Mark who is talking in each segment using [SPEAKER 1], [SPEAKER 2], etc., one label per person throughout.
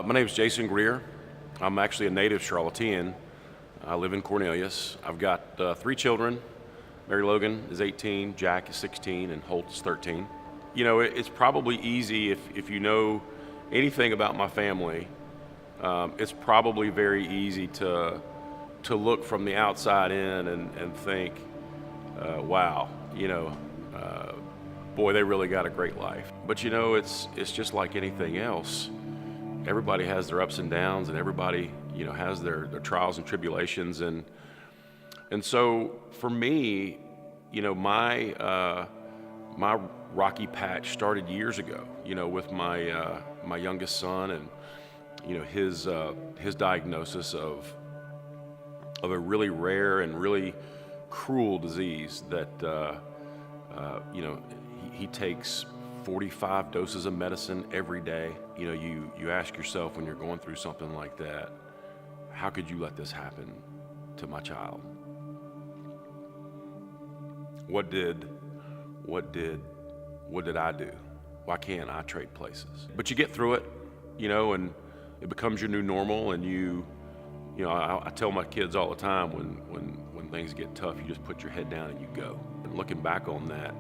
[SPEAKER 1] My name is Jason Grier. I'm actually a native Charlottean. I live in Cornelius. I've got 3 children. Mary Logan is 18, Jack is 16, and Holt is 13. You know, it's probably easy if you know anything about my family. It's probably very easy to look from the outside in and think, wow, boy, they really got a great life. But you know, it's just like anything else. Everybody has their ups and downs, and everybody, has their trials and tribulations, and so for me, my rocky patch started years ago, with my youngest son, and his diagnosis of a really rare and really cruel disease that he takes 45 doses of medicine every day. You ask yourself when you're going through something like that, how could you let this happen to my child? What did I do? Why can't I trade places? But you get through it, and it becomes your new normal, and I tell my kids all the time, when things get tough, you just put your head down and you go. And looking back on that,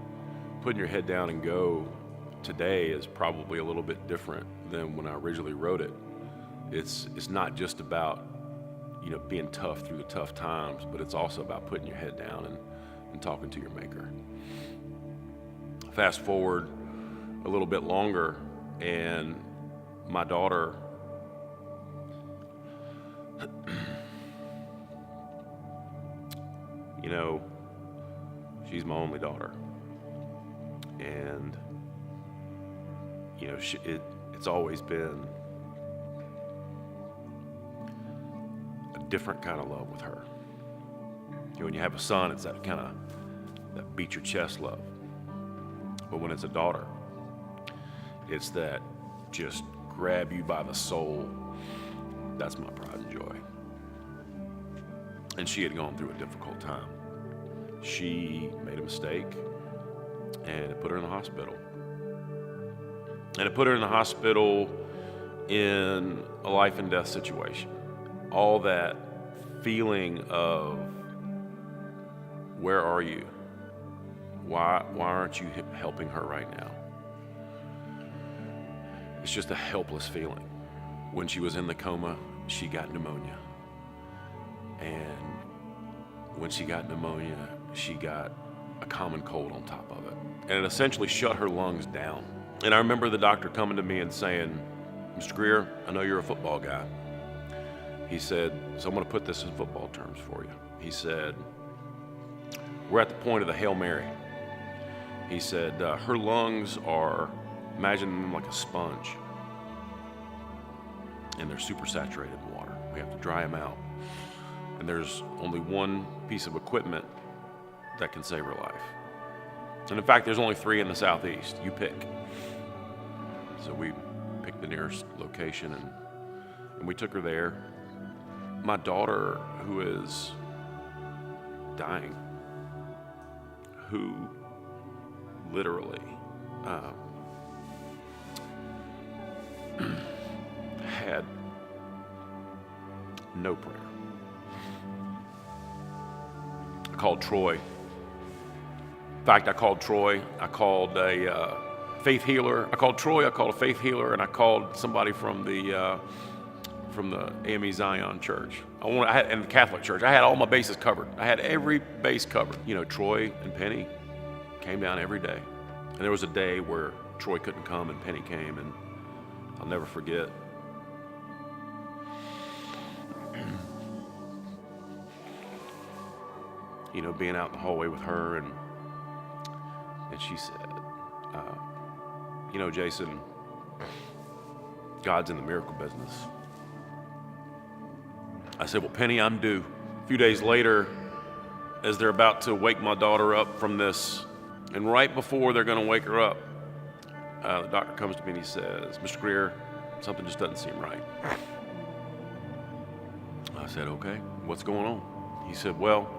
[SPEAKER 1] putting your head down and go today is probably a little bit different than when I originally wrote it. It's not just about, being tough through the tough times, but it's also about putting your head down and talking to your maker. Fast forward a little bit longer, and my daughter, she's my only daughter, and it's always been a different kind of love with her. When you have a son, it's that kind of that beat your chest love. But when it's a daughter, it's that just grab you by the soul. That's my pride and joy. And she had gone through a difficult time. She made a mistake, and it put her in the hospital. And it put her in the hospital in a life and death situation. All that feeling of, where are you? Why aren't you helping her right now? It's just a helpless feeling. When she was in the coma, she got pneumonia. And when she got pneumonia, she got a common cold on top of it. And it essentially shut her lungs down. And I remember the doctor coming to me and saying, "Mr. Grier, I know you're a football guy." He said, "So I'm going to put this in football terms for you." He said, "We're at the point of the Hail Mary." He said, her lungs are, imagine them like a sponge, and they're super saturated in water. We have to dry them out. And there's only one piece of equipment that can save her life. And in fact, there's only 3 in the Southeast. You pick. So we picked the nearest location, and we took her there. My daughter, who is dying, who literally had no prayer. I called Troy. In fact, I called Troy. I called a faith healer. I called Troy. I called a faith healer, and I called somebody from the AME Zion Church. And the Catholic Church. I had all my bases covered. I had every base covered. Troy and Penny came down every day. And there was a day where Troy couldn't come and Penny came, and I'll never forget. Being out in the hallway with her, and she said, Jason, God's in the miracle business. I said, well, Penny, I'm due. A few days later, as they're about to wake my daughter up from this, and right before they're going to wake her up, the doctor comes to me and he says, "Mr. Grier, something just doesn't seem right." I said, "Okay, what's going on?" He said, "Well,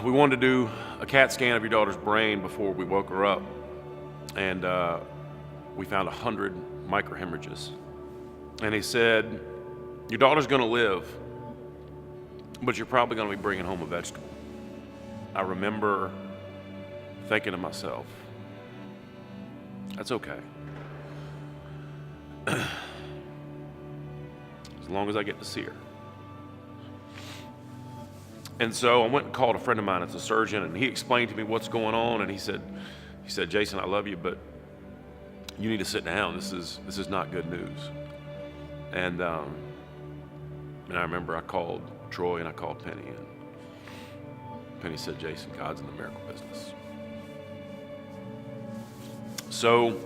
[SPEAKER 1] we wanted to do a CAT scan of your daughter's brain before we woke her up, and we found 100 microhemorrhages And he said, your daughter's going to live, but you're probably going to be bringing home a vegetable. I remember thinking to myself, that's okay. As long as I get to see her. And so I went and called a friend of mine that's a surgeon, and he explained to me what's going on, and he said, Jason, I love you, but you need to sit down. This is not good news. And I remember I called Troy and I called Penny, and Penny said, Jason, God's in the miracle business. So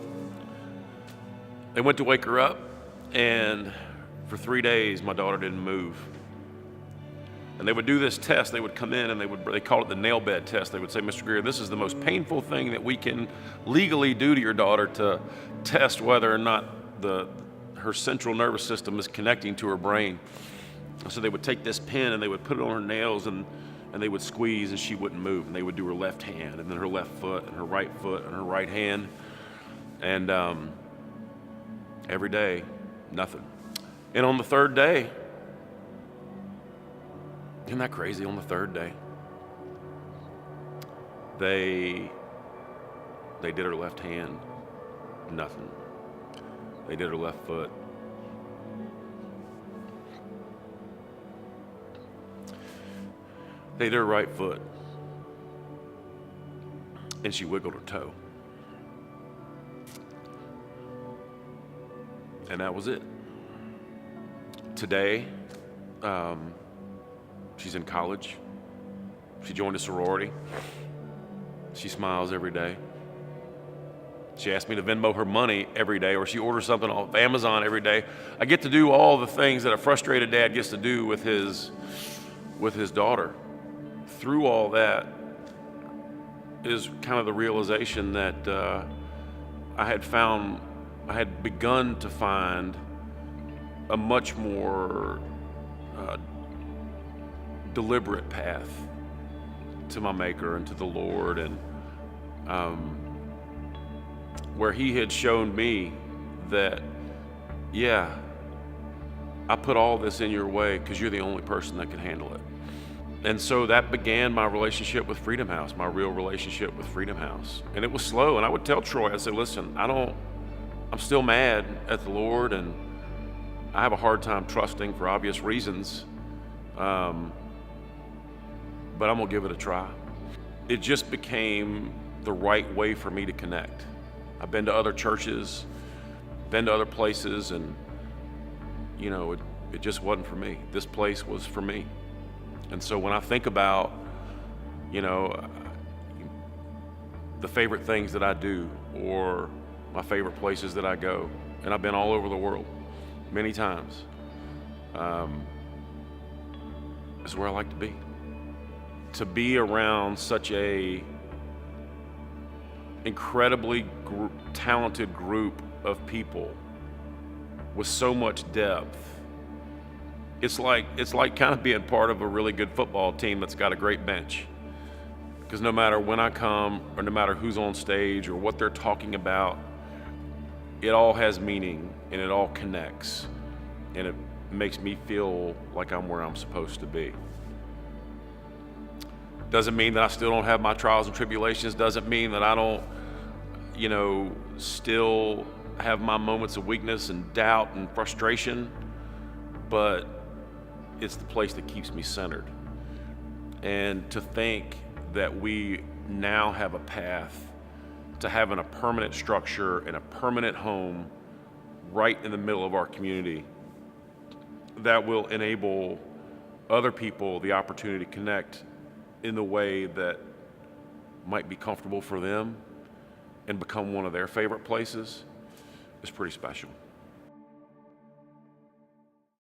[SPEAKER 1] they went to wake her up, and for 3 days my daughter didn't move. And they would do this test. They would come in and they called it the nail bed test. They would say, Mr. Grier, this is the most painful thing that we can legally do to your daughter to test whether or not her central nervous system is connecting to her brain. So they would take this pin and they would put it on her nails, and they would squeeze, and she wouldn't move. And they would do her left hand and then her left foot and her right foot and her right hand. And every day, nothing. And on the third day, isn't that crazy? On the third day, they did her left hand, nothing. They did her left foot. They did her right foot, and she wiggled her toe. And that was it. Today, she's in college. She joined a sorority. She smiles every day. She asks me to Venmo her money every day, or she orders something off Amazon every day. I get to do all the things that a frustrated dad gets to do with his daughter. Through all that is kind of the realization that I had begun to find a much more deliberate path to my Maker and to the Lord, and where He had shown me that, yeah, I put all this in your way because you're the only person that can handle it. And so that began my relationship with Freedom House, my real relationship with Freedom House. And it was slow, and I would tell Troy, I said, listen, I'm still mad at the Lord, and I have a hard time trusting for obvious reasons, but I'm gonna give it a try. It just became the right way for me to connect. I've been to other churches, been to other places, and it just wasn't for me. This place was for me. And so when I think about, the favorite things that I do, or my favorite places that I go, and I've been all over the world many times, is where I like to be. To be around such a incredibly talented group of people with so much depth. It's like kind of being part of a really good football team that's got a great bench. Because no matter when I come, or no matter who's on stage or what they're talking about, it all has meaning and it all connects, and it makes me feel like I'm where I'm supposed to be. Doesn't mean that I still don't have my trials and tribulations. Doesn't mean that I don't, still have my moments of weakness and doubt and frustration, but it's the place that keeps me centered. And to think that we now have a path to having a permanent structure and a permanent home right in the middle of our community that will enable other people the opportunity to connect in the way that might be comfortable for them and become one of their favorite places is pretty special.